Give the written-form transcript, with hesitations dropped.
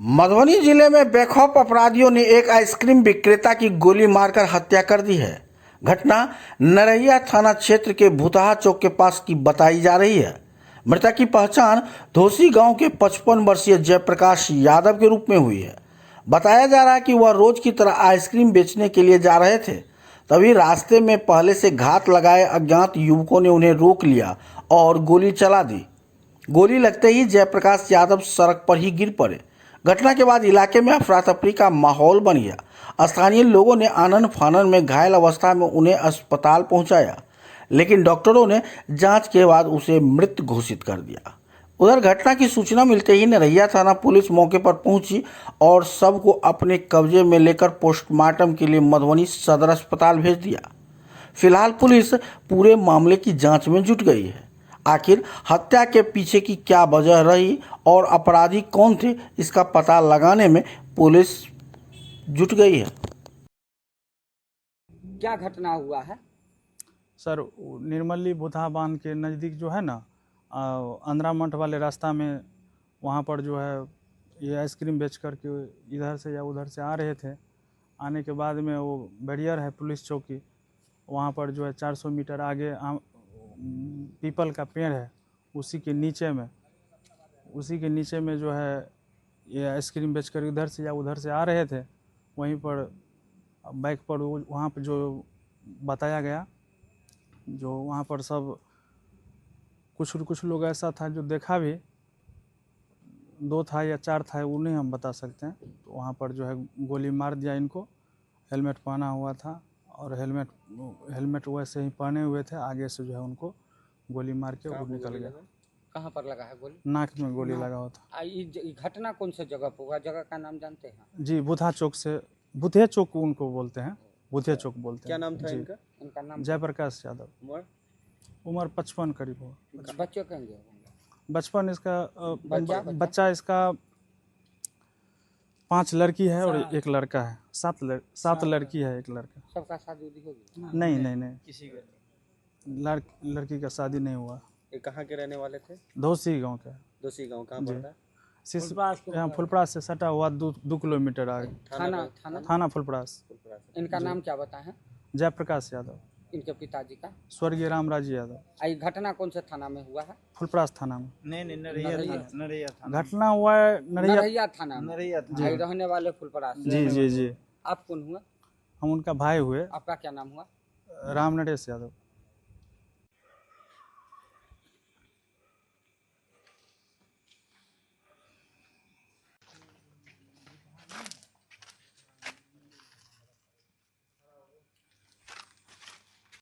मधुबनी जिले में बेखौफ अपराधियों ने एक आइसक्रीम विक्रेता की गोली मारकर हत्या कर दी है। घटना नरैया थाना क्षेत्र के भूतहा चौक के पास की बताई जा रही है। मृतक की पहचान धोसी गांव के 55 वर्षीय जयप्रकाश यादव के रूप में हुई है। बताया जा रहा है कि वह रोज की तरह आइसक्रीम बेचने के लिए जा रहे थे, तभी रास्ते में पहले से घात लगाए अज्ञात युवकों ने उन्हें रोक लिया और गोली चला दी। गोली लगते ही जयप्रकाश यादव सड़क पर ही गिर पड़े। घटना के बाद इलाके में अफरा तफरी का माहौल बन गया। स्थानीय लोगों ने आनन फानन में घायल अवस्था में उन्हें अस्पताल पहुंचाया, लेकिन डॉक्टरों ने जांच के बाद उसे मृत घोषित कर दिया। उधर घटना की सूचना मिलते ही नरैया थाना पुलिस मौके पर पहुंची और शव को अपने कब्जे में लेकर पोस्टमार्टम के लिए मधुबनी सदर अस्पताल भेज दिया। फिलहाल पुलिस पूरे मामले की जांच में जुट गई है। आखिर हत्या के पीछे की क्या वजह रही और अपराधी कौन थे, इसका पता लगाने में पुलिस जुट गई है। क्या घटना हुआ है सर? निर्मली बुधा बांध के नज़दीक जो है ना, अंद्रा मठ वाले रास्ता में, वहाँ पर जो है ये आइसक्रीम बेच कर के इधर से या उधर से आ रहे थे। आने के बाद में वो बैरियर है पुलिस चौकी, वहाँ पर जो है 400 मीटर आगे पीपल का पेड़ है, उसी के नीचे में जो है ये आइसक्रीम बेच कर इधर से या उधर से आ रहे थे। वहीं पर बाइक पर वहाँ पर जो बताया गया, जो वहाँ पर सब कुछ लोग ऐसा था जो देखा भी, 2 था या 4 था, वो नहीं हम बता सकते हैं। तो वहाँ पर जो है गोली मार दिया इनको। हेलमेट पहना हुआ था और हेलमेट वैसे ही पहने हुए थे। आगे से जो है उनको गोली मार के वो निकल गया। कहाँ पर लगा है गोली? नाक में गोली लगा हुआ था। ये घटना कौन से जगह पर हुआ? जगह का नाम जानते हैं? जी, बुधा चौक से, बुधे चौक उनको बोलते हैं, बुधे चौक बोलते हैं। क्या नाम था इनका? इनका नाम जयप्रकाश यादव। उम्र 55 करीब हो। बच्चे कहेंगे? बचपन इसका बच्चा इसका 5 लड़की है और 1 लड़का है। 7 लड़की है, 1 लड़का। सबका शादी उदी हो गई? नहीं, किसी का लड़की का शादी नहीं हुआ। ये कहाँ के रहने वाले थे? धोसी गांव का। दोषी गांव कहाँ पड़ता है? यहाँ फुलपरास से सटा हुआ 2 किलोमीटर आगे। थाना फुलपरास। इनका नाम क्या बताएं? जयप्रकाश यादव। इनके पिताजी का? स्वर्गीय रामराज यादव। ये घटना कौन से थाना में हुआ है? फुलपरास थाना में। नहीं, नरैया घटना हुआ है नरैया थाना में। रहने वाले फुलपरास। जी। आप कौन हुआ? हम उनका भाई हुए। आपका क्या नाम हुआ? राम नरेश यादव।